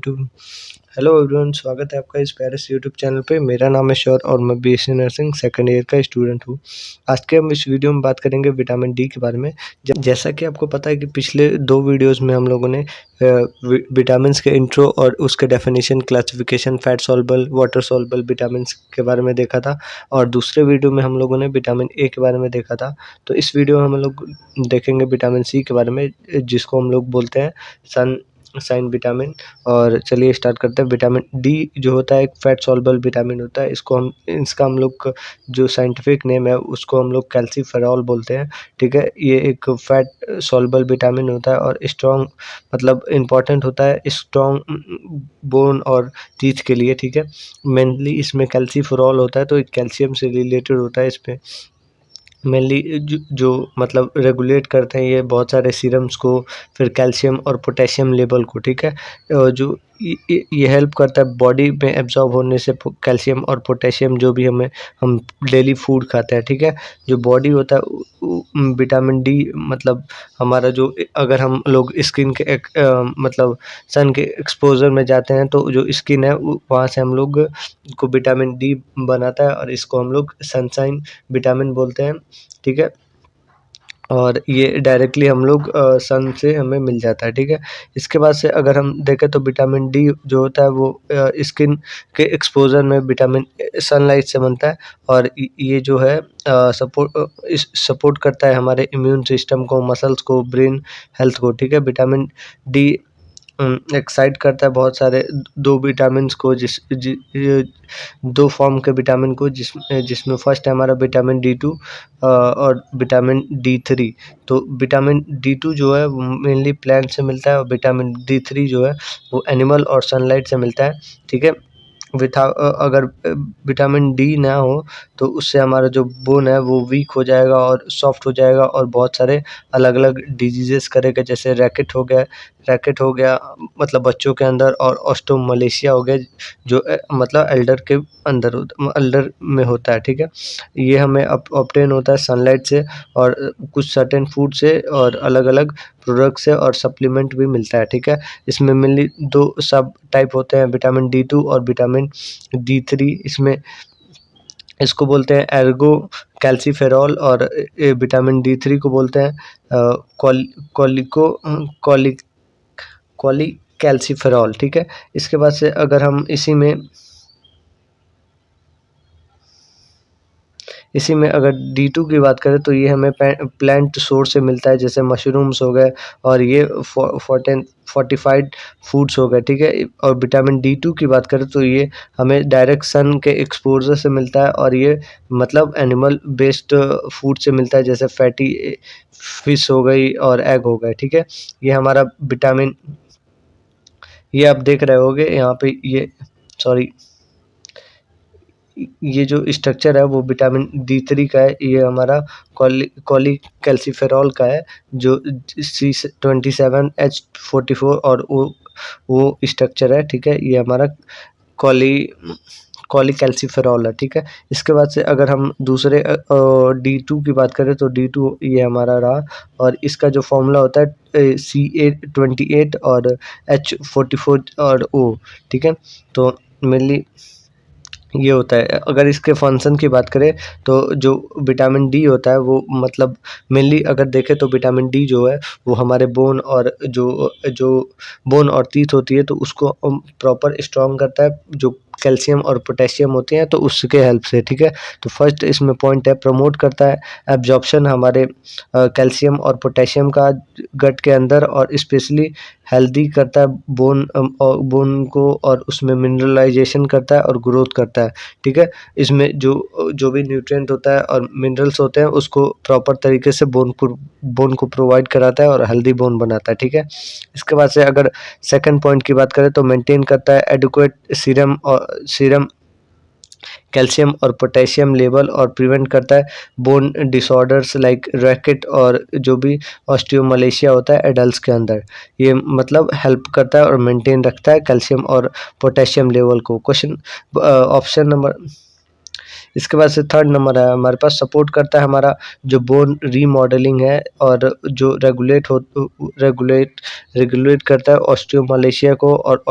YouTube. Hello everyone, स्वागत है आपका इस प्यारे से यूट्यूब चैनल पे। मेरा नाम है शौर और मैं बीएससी नर्सिंग सेकंड ईयर का स्टूडेंट हूँ। आज के हम इस वीडियो में बात करेंगे विटामिन डी के बारे में। जैसा कि आपको पता है कि पिछले 2 वीडियोज़ में हम लोगों ने विटामिन्स के इंट्रो और उसके definition, classification, fat soluble, water soluble vitamins के बारे में देखा था और दूसरे वीडियो में हम लोगों ने विटामिन ए के बारे में देखा था। तो इस वीडियो में हम लोग देखेंगे विटामिन सी के बारे में, जिसको हम लोग बोलते हैं सनशाइन विटामिन। और चलिए स्टार्ट करते हैं। विटामिन डी जो होता है एक फैट सॉल्युबल विटामिन होता है। इसका हम लोग का जो साइंटिफिक नेम है उसको हम लोग कैल्सीफेरॉल बोलते हैं, ठीक है। ये एक फैट सॉल्युबल विटामिन होता है और स्ट्रॉन्ग मतलब इम्पॉर्टेंट होता है स्ट्रॉन्ग बोन और टीथ के लिए, ठीक है। मेनली इसमें कैल्सीफेरॉल होता है, तो एक कैल्शियम से रिलेटेड होता है। इसमें मेनली जो मतलब रेगुलेट करते हैं ये बहुत सारे सीरम्स को, फिर कैल्शियम और पोटेशियम लेवल को, ठीक है। जो ये हेल्प करता है बॉडी में एब्जॉर्ब होने से कैल्शियम और पोटेशियम, जो भी हम डेली फूड खाते हैं, ठीक है। जो बॉडी होता है विटामिन डी मतलब हमारा जो अगर हम लोग स्किन के मतलब सन के एक्सपोजर में जाते हैं तो जो स्किन है वहाँ से हम लोग को विटामिन डी बनाता है और इसको हम लोग सनशाइन विटामिन बोलते हैं, ठीक है। और ये डायरेक्टली हम लोग सन से हमें मिल जाता है, ठीक है। इसके बाद से अगर हम देखें तो विटामिन डी जो होता है वो स्किन के एक्सपोजर में विटामिन सनलाइट से बनता है और ये जो है सपोर्ट करता है हमारे इम्यून सिस्टम को, मसल्स को, ब्रेन हेल्थ को, ठीक है। विटामिन डी एक्साइट करता है बहुत सारे 2 विटामिन्स को, ये 2 फॉर्म के विटामिन को, जिसमें फर्स्ट है हमारा विटामिन D2 और विटामिन D3। तो विटामिन D2 जो है वो मेनली प्लांट से मिलता है और विटामिन D3 जो है वो एनिमल और सनलाइट से मिलता है, ठीक है। अगर विटामिन डी ना हो तो उससे हमारा जो बोन है वो वीक हो जाएगा और सॉफ्ट हो जाएगा और बहुत सारे अलग-अलग डिजीज़ेज़ करेगा, जैसे रैकेट हो गया मतलब बच्चों के अंदर, और ऑस्टियोमलेशिया हो गया जो मतलब एल्डर में होता है, ठीक है। ये हमें ऑब्टेन होता है सनलाइट से और कुछ सर्टेन फूड से और अलग-अलग प्रोडक्ट से और सप्लीमेंट भी मिलता है, ठीक है। इसमें मेनली 2 सब टाइप होते हैं, विटामिन D2 और विटामिन D3। इसको बोलते हैं एर्गो कैल्सीफेरॉल और विटामिन D3 को बोलते हैं कॉलीकैल्सीफेरॉल, ठीक है। इसके बाद से अगर हम इसी में अगर D2 की बात करें तो ये हमें प्लांट सोर्स से मिलता है, जैसे मशरूम्स हो गए और ये फोर्टिफाइड फूड्स हो गए, ठीक है। और विटामिन D2 की बात करें तो ये हमें डायरेक्ट सन के एक्सपोजर से मिलता है और ये मतलब एनिमल बेस्ड फूड से मिलता है, जैसे फैटी फिश हो गई और एग हो गए, ठीक है। ये हमारा विटामिन, ये आप देख रहे होगे यहाँ पे ये जो स्ट्रक्चर है वो विटामिन D3 का है। ये हमारा कॉलीकैल्सीफेरॉल का है जो C27H44 और वो स्ट्रक्चर है, ठीक है। ये हमारा कॉलीकैल्सीफेरॉल है, ठीक है। इसके बाद से अगर हम दूसरे D2 की बात करें तो D2 ये हमारा रहा और इसका जो फॉर्मूला होता है CA28 और H44 और O, ठीक है। तो मेनली ये होता है। अगर इसके फंक्शन की बात करें तो जो विटामिन डी होता है वो मतलब मेनली अगर देखें तो विटामिन डी जो है वो हमारे बोन और जो बोन और टीथ होती है तो उसको प्रॉपर स्ट्रॉन्ग करता है, जो कैल्शियम और पोटेशियम होते हैं तो उसके हेल्प से, ठीक है। तो फर्स्ट इसमें पॉइंट है प्रमोट करता है एब्जॉर्प्शन हमारे कैल्शियम और पोटेशियम का गट के अंदर, और स्पेशली हेल्दी करता है बोन को और उसमें मिनरलाइजेशन करता है और ग्रोथ करता है, ठीक है। इसमें जो भी न्यूट्रिएंट होता है और मिनरल्स होते हैं उसको प्रॉपर तरीके से बोन को प्रोवाइड कराता है और हेल्दी बोन बनाता है, ठीक है। इसके बाद से अगर सेकंड पॉइंट की बात करें तो मेंटेन करता है एडिक्वेट सीरम कैल्शियम और पोटेशियम लेवल और प्रिवेंट करता है बोन डिसऑर्डर्स लाइक रैकेट और जो भी ऑस्टियोमलेशिया होता है एडल्ट्स के अंदर। ये मतलब हेल्प करता है और मेंटेन रखता है कैल्शियम और पोटेशियम लेवल को। ऑप्शन नंबर, इसके बाद से थर्ड नंबर है हमारे पास सपोर्ट करता है हमारा जो बोन रीमॉडलिंग है और जो रेगुलेट करता है ऑस्टियोमलेशिया को और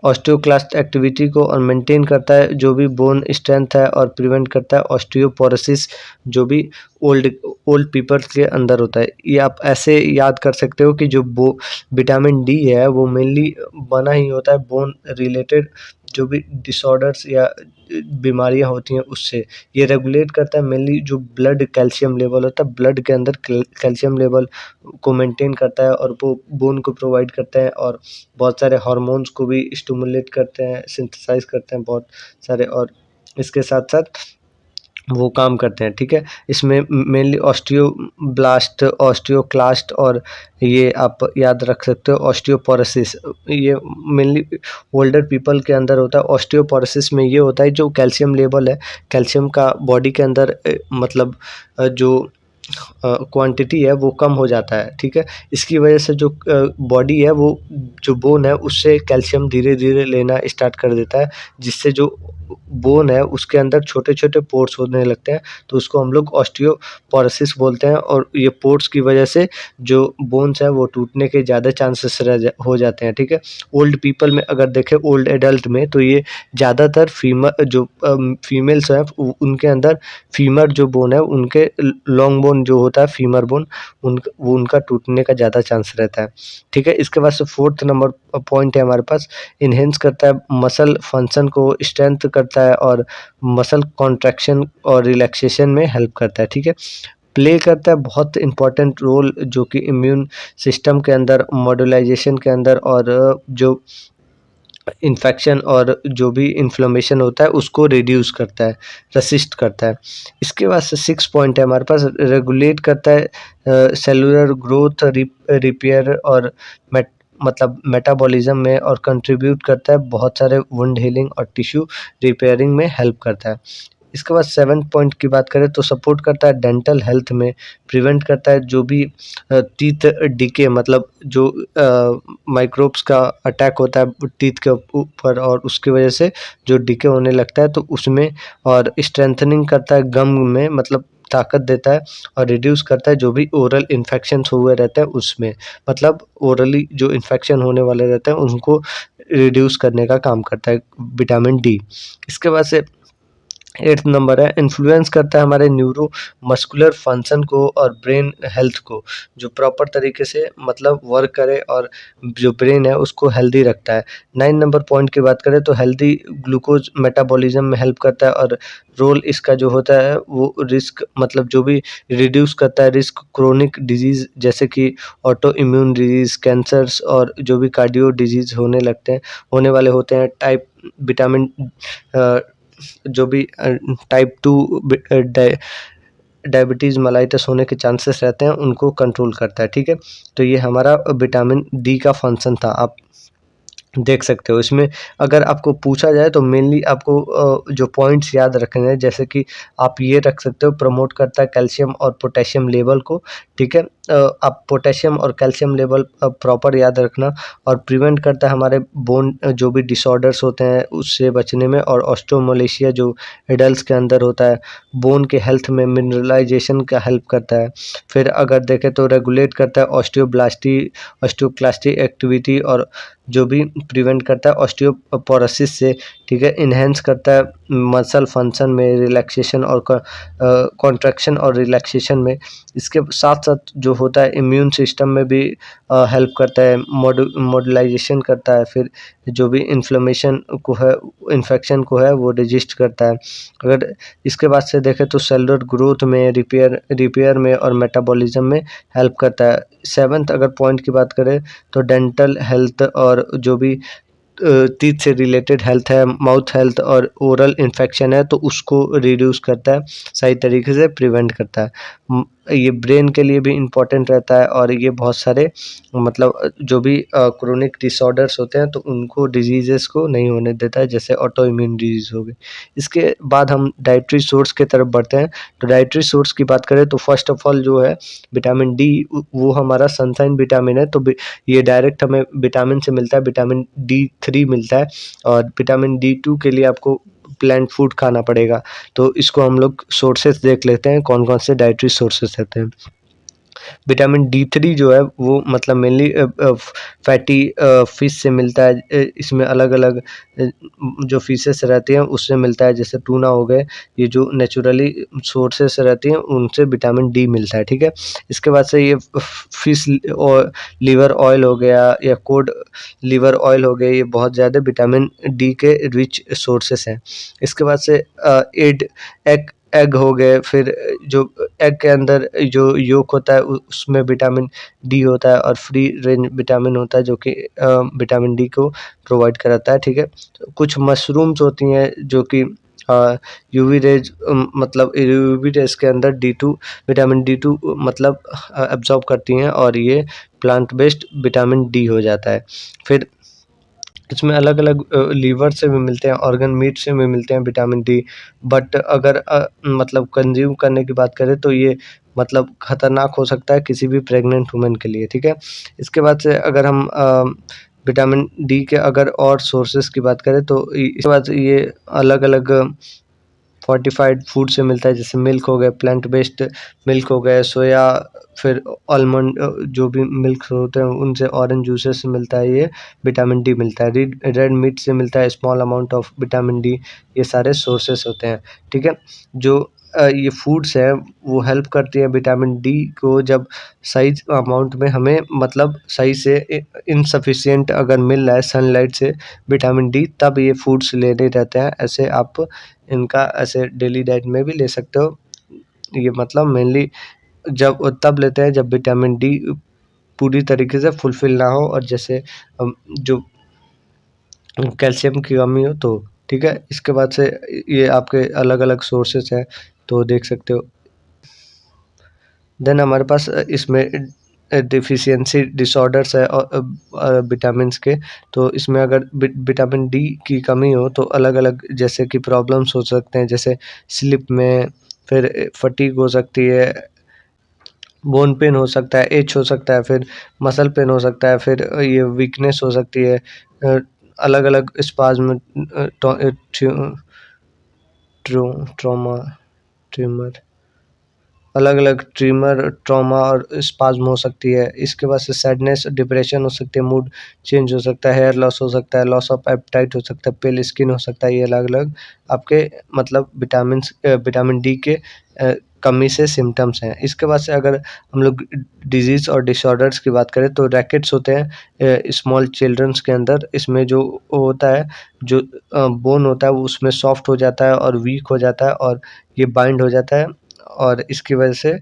ऑस्टियोक्लास्ट एक्टिविटी को और मेंटेन करता है, जो भी बोन स्ट्रेंथ है, और प्रिवेंट करता है ऑस्टियोपोरोसिस, जो भी ओल्ड ओल्ड पीपल्स के अंदर होता है। ये आप ऐसे याद कर सकते हो कि जो विटामिन डी है वो मेनली बना ही होता है बोन रिलेटेड जो भी डिसऑर्डर्स या बीमारियां होती हैं उससे। ये रेगुलेट करता है मेनली जो ब्लड कैल्शियम लेवल होता है, ब्लड के अंदर कैल्शियम लेवल को मेंटेन करता है, और वो बोन को प्रोवाइड करता है, और बहुत सारे हार्मोन्स को भी स्टिमुलेट करते हैं, सिंथेसाइज करते हैं बहुत सारे, और इसके साथ साथ वो काम करते हैं। ठीक है, इसमें मेनली ऑस्टियोब्लास्ट, ऑस्टियोक्लास्ट, और ये आप याद रख सकते हो ऑस्टियोपोरोसिस, ये मेनली ओल्डर पीपल के अंदर होता है। ऑस्टियोपोरोसिस में ये होता है जो कैल्शियम लेवल है, कैल्शियम का बॉडी के अंदर मतलब जो क्वांटिटी है वो कम हो जाता है। ठीक है, इसकी वजह से जो बॉडी है वो जो बोन है उससे कैल्शियम धीरे धीरे लेना स्टार्ट कर देता है, जिससे जो बोन है उसके अंदर छोटे छोटे पोर्स होने लगते हैं, तो उसको हम लोग ऑस्टियोपोरोसिस बोलते हैं। और ये पोर्स की वजह से जो बोन्स है वो टूटने के ज़्यादा चांसेस हो जाते हैं। ठीक है, ओल्ड पीपल में अगर देखें, ओल्ड एडल्ट में, तो ये ज़्यादातर फीमेल्स हैं उनके अंदर फीमर जो बोन है, उनके लॉन्ग बोन जो होता है फीमर बोन, उनका टूटने का ज़्यादा चांस रहता है। ठीक है, इसके बाद से 4th नंबर पॉइंट है हमारे पास, इन्हेंस करता है मसल फंक्शन को, स्ट्रेंथ करता है, और मसल कॉन्ट्रैक्शन और रिलैक्सेशन में हेल्प करता है। ठीक है, प्ले करता है बहुत इंपॉर्टेंट रोल, जो कि इम्यून सिस्टम के अंदर, मॉड्यूलाइजेशन के अंदर, और जो इन्फेक्शन और जो भी इन्फ्लेमेशन होता है उसको रिड्यूस करता है, रेसिस्ट करता है। इसके बाद से 6 पॉइंट है हमारे पास, रेगुलेट करता है सेलुलर ग्रोथ, रिपेयर और मतलब मेटाबॉलिज्म में, और कंट्रीब्यूट करता है बहुत सारे वुंड हीलिंग और टिश्यू रिपेयरिंग में हेल्प करता है। इसके बाद 7th पॉइंट की बात करें तो सपोर्ट करता है डेंटल हेल्थ में, प्रिवेंट करता है जो भी टीथ डिके, मतलब जो माइक्रोब्स का अटैक होता है टीथ के ऊपर, और उसकी वजह से जो डिके होने लगता है तो उसमें, और स्ट्रेंथनिंग करता है गम में, मतलब ताकत देता है, और रिड्यूस करता है जो भी ओरल इन्फेक्शंस हुए रहते हैं उसमें, मतलब ओरली जो इन्फेक्शन होने वाले रहते हैं उनको रिड्यूस करने का काम करता है विटामिन डी। इसके बाद से 8th नंबर है, इन्फ्लुएंस करता है हमारे न्यूरो मस्कुलर फंक्शन को और ब्रेन हेल्थ को, जो प्रॉपर तरीके से मतलब वर्क करे और जो ब्रेन है उसको हेल्दी रखता है। 9 नंबर पॉइंट की बात करें तो हेल्दी ग्लूकोज मेटाबॉलिज्म में हेल्प करता है, और रोल इसका जो होता है वो रिस्क, मतलब जो भी रिड्यूस करता है रिस्क क्रोनिक डिजीज़, जैसे कि ऑटो इम्यून डिजीज़, कैंसर्स, और जो भी कार्डियो डिजीज़ होने वाले होते हैं, टाइप विटामिन जो भी टाइप 2 डायबिटीज़ मेलाइटस होने के चांसेस रहते हैं उनको कंट्रोल करता है। ठीक है, तो ये हमारा विटामिन डी का फंक्शन था, आप देख सकते हो। इसमें अगर आपको पूछा जाए तो मेनली आपको जो पॉइंट्स याद रखने हैं, जैसे कि आप ये रख सकते हो, प्रमोट करता है कैल्शियम और पोटेशियम लेवल को। ठीक है, आप पोटेशियम और कैल्शियम लेवल प्रॉपर याद रखना, और प्रिवेंट करता है हमारे बोन जो भी डिसऑर्डर्स होते हैं उससे बचने में, और ऑस्टियोमलेशिया जो एडल्ट्स के अंदर होता है, बोन के हेल्थ में मिनरलाइजेशन का हेल्प करता है। फिर अगर देखें तो रेगुलेट करता है ऑस्टियोक्लास्टी एक्टिविटी, और जो भी प्रिवेंट करता है ऑस्टियोपोरोसिस से। ठीक है, इन्हेंस करता है मसल फंक्शन में, रिलैक्सेशन और कॉन्ट्रैक्शन और रिलैक्सेशन में। इसके साथ साथ जो होता है इम्यून सिस्टम में भी हेल्प करता है, मॉड्यूलाइजेशन करता है, फिर जो भी इन्फेक्शन को है वो रजिस्ट करता है। अगर इसके बाद से देखें तो सेलुलर ग्रोथ में, रिपेयर में और मेटाबॉलिज्म में हेल्प करता है। 7th अगर पॉइंट की बात करें तो डेंटल हेल्थ, और जो भी टीथ से रिलेटेड हेल्थ है, माउथ हेल्थ और ओरल इन्फेक्शन है तो उसको रिड्यूस करता है, सही तरीके से प्रिवेंट करता है। ये ब्रेन के लिए भी इम्पॉर्टेंट रहता है, और ये बहुत सारे मतलब जो भी क्रोनिक डिसऑर्डर्स होते हैं तो उनको डिजीज़ेस को नहीं होने देता है, जैसे ऑटो इम्यून डिजीज़ हो गई। इसके बाद हम डाइटरी सोर्स की तरफ बढ़ते हैं। तो डाइटरी सोर्स की बात करें तो फर्स्ट ऑफ ऑल जो है विटामिन डी, वो हमारा सनशाइन विटामिन है, तो ये डायरेक्ट हमें विटामिन से मिलता है, विटामिन D3 मिलता है, और विटामिन D2 के लिए आपको प्लांट फूड खाना पड़ेगा। तो इसको हम लोग सोर्सेस देख लेते हैं, कौन कौन से डाइटरी सोर्सेस रहते हैं। विटामिन डी3 जो है वो मतलब मेनली फैटी फिश से मिलता है। इसमें अलग-अलग जो फिशेस रहती हैं उससे मिलता है, जैसे टूना हो गए, ये जो नेचुरली सोर्सेस रहती हैं उनसे विटामिन डी मिलता है, ठीक है। इसके बाद से ये फिश और लिवर ऑयल हो गया या कोड लिवर ऑयल हो गए, ये बहुत ज़्यादा विटामिन डी के रिच सोर्सेस हैं। इसके बाद से एड एग एग हो गए, फिर जो एग के अंदर जो योक होता है उसमें विटामिन डी होता है और फ्री रेंज विटामिन होता है जो कि विटामिन डी को प्रोवाइड कराता है, ठीक है। तो कुछ मशरूम्स होती हैं जो कि यूवी रेज मतलब यूवी रेज के अंदर डी2 विटामिन डी2 मतलब एब्जॉर्ब करती हैं और ये प्लांट बेस्ड विटामिन डी हो जाता है। फिर इसमें अलग-अलग लीवर से भी मिलते हैं, ऑर्गन मीट से भी मिलते हैं विटामिन डी। बट अगर मतलब कंज़्यूम करने की बात करें तो ये मतलब खतरनाक हो सकता है किसी भी प्रेग्नेंट वुमन के लिए, ठीक है। इसके बाद से अगर हम विटामिन डी के अगर और सोर्सेज़ की बात करें तो इसके बाद ये अलग-अलग फोर्टिफाइड फूड से मिलता है, जैसे मिल्क हो गया, प्लांट बेस्ड मिल्क हो गया, सोया, फिर आलमंड जो भी मिल्क होते हैं उनसे, ऑरेंज जूसेस से मिलता है, ये विटामिन डी मिलता है। रेड मीट से मिलता है small amount of vitamin D. ये सारे सोर्सेस होते हैं, ठीक है। जो ये फूड्स हैं वो हेल्प करती है विटामिन डी को, जब सही अमाउंट में हमें मतलब सही से इनसफिशिएंट अगर मिल रहा है सनलाइट से विटामिन डी, तब ये फूड्स लेने रहते हैं। ऐसे आप इनका ऐसे डेली डाइट में भी ले सकते हो। ये मतलब मेनली जब तब लेते हैं जब विटामिन डी पूरी तरीके से फुलफ़िल ना हो और जैसे जो कैल्शियम की कमी हो तो, ठीक है। इसके बाद से ये आपके अलग-अलग सोर्सेस हैं, तो देख सकते हो। देन हमारे पास इसमें डेफिशिएंसी डिसऑर्डर्स है विटामिन्स के। तो इसमें अगर विटामिन डी की कमी हो तो अलग-अलग जैसे कि प्रॉब्लम्स हो सकते हैं, जैसे स्लीप में, फिर फटीग हो सकती है, बोन पेन हो सकता है, एच हो सकता है, फिर मसल पेन हो सकता है, फिर ये वीकनेस हो सकती है, अलग-अलग स्पाज़्म, टॉ ट्यू ट्रू ट्रॉमा ट्यूमर अलग-अलग ट्रिमर, ट्रॉमा और स्पाज़्म हो सकती है। इसके बाद से सैडनेस, डिप्रेशन हो सकती है, मूड चेंज हो सकता है, हेयर लॉस हो सकता है, लॉस ऑफ एपेटाइट हो सकता है, पेल स्किन हो सकता है। ये अलग-अलग आपके मतलब विटामिन डी के कमी से सिम्पटम्स हैं। इसके बाद से अगर हम लोग डिज़ीज़ और डिसऑर्डर्स की बात करें तो रैकेट्स होते हैं स्मॉल चिल्ड्रंस के अंदर। इसमें जो होता है, जो बोन होता है वो उसमें सॉफ्ट हो जाता है और वीक हो जाता है और ये बाइंड हो जाता है और इसकी वजह से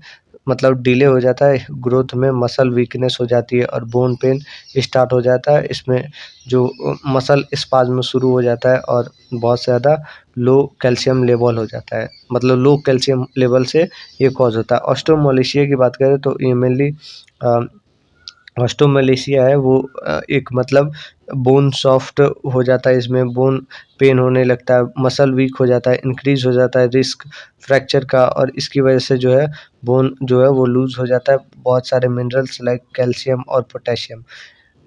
मतलब डिले हो जाता है ग्रोथ में, मसल वीकनेस हो जाती है और बोन पेन स्टार्ट हो जाता है। इसमें जो मसल स्पाज़्म शुरू हो जाता है और बहुत ज़्यादा लो कैल्शियम लेवल हो जाता है, मतलब लो कैल्शियम लेवल से ये कॉज़ होता है। ऑस्टियोमैलेशिया की बात करें तो ये मेनली अ, ऑस्टियोमैलेशिया है वो एक मतलब बोन सॉफ्ट हो जाता है, इसमें बोन पेन होने लगता है, मसल वीक हो जाता है, इंक्रीज़ हो जाता है रिस्क फ्रैक्चर का और इसकी वजह से जो है बोन जो है वो लूज़ हो जाता है, बहुत सारे मिनरल्स लाइक कैल्शियम और पोटेशियम।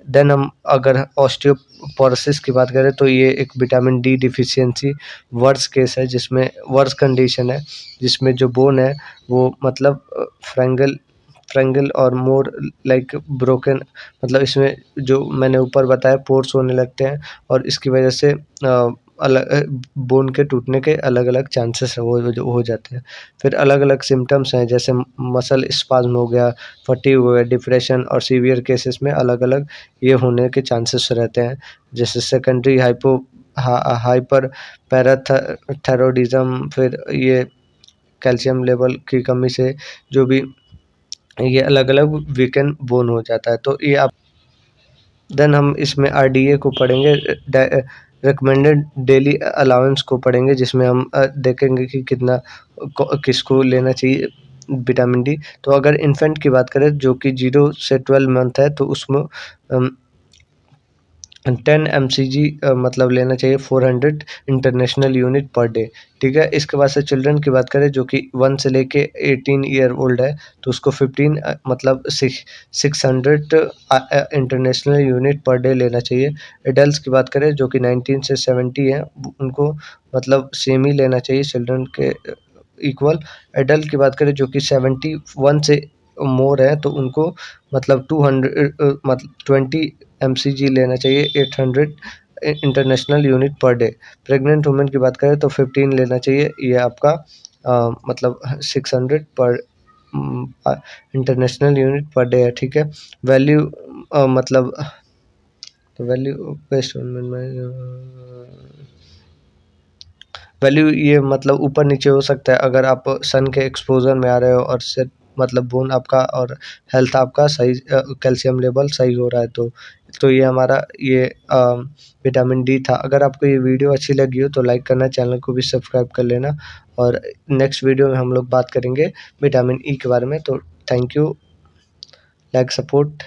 देन हम अगर ऑस्टियोपोरोसिस की बात करें तो ये एक विटामिन डी डिफ़िशियंसी वर्स्ट केस है, जिसमें वर्स्ट कंडीशन है, जिसमें जो बोन है वो मतलब फ्रैंगल फ्रैंगल और मोर लाइक ब्रोकन, मतलब इसमें जो मैंने ऊपर बताया पोर्स होने लगते हैं और इसकी वजह से बोन के टूटने के अलग-अलग चांसेस है वो जो हो जाते हैं। फिर अलग-अलग सिम्पटम्स हैं, जैसे मसल स्पाज़्म हो गया, फटीग हो गया, डिप्रेशन और सीवियर केसेस में अलग-अलग ये होने के चांसेस रहते हैं। जैसे सेकेंडरी हाइपर पैराथायरॉयडिज़्म, फिर ये कैल्शियम लेवल की कमी से जो भी ये अलग-अलग वीकन बोन हो जाता है। तो ये आप देन हम इसमें आरडीए को पढ़ेंगे, रिकमेंडेड डेली अलाउंस को पढ़ेंगे, जिसमें हम देखेंगे कि किसको लेना चाहिए विटामिन डी। तो अगर इन्फेंट की बात करें जो कि 0 से 12 मंथ है तो उसमें 10 एमसीजी मतलब लेना चाहिए, 400 इंटरनेशनल यूनिट पर डे, ठीक है। इसके बाद से चिल्ड्रन की बात करें जो कि 1 से लेके 18 ईयर ओल्ड है तो उसको 15 मतलब 600 इंटरनेशनल यूनिट पर डे लेना चाहिए। एडल्ट्स की बात करें जो कि 19 से 70 है उनको मतलब सेम ही लेना चाहिए चिल्ड्रन के इक्वल। एडल्ट की बात करें जो कि 71 से मोर है तो उनको मतलब 200 मतलब 20 mcg लेना चाहिए, 800 international unit per day. Pregnant women की बात करें तो 15 लेना चाहिए, ये आपका मतलब 600 पर इंटरनेशनल यूनिट पर डे है, ठीक है। वैल्यू मतलब वैल्यू बेस्ड वैल्यू ये मतलब ऊपर नीचे हो सकता है अगर आप सन के एक्सपोजर में आ रहे हो और से मतलब बोन आपका और हेल्थ आपका सही, कैल्शियम लेवल सही हो रहा है तो ये हमारा ये विटामिन डी था। अगर आपको ये वीडियो अच्छी लगी हो तो लाइक करना, चैनल को भी सब्सक्राइब कर लेना और नेक्स्ट वीडियो में हम लोग बात करेंगे विटामिन ई के बारे में। तो थैंक यू, लाइक सपोर्ट,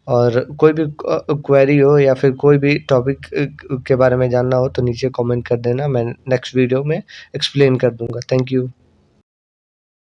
और कोई भी क्वेरी हो या फिर कोई भी टॉपिक के बारे में जानना हो तो नीचे कमेंट कर देना, मैं नेक्स्ट वीडियो में एक्सप्लेन कर दूँगा। Thank you.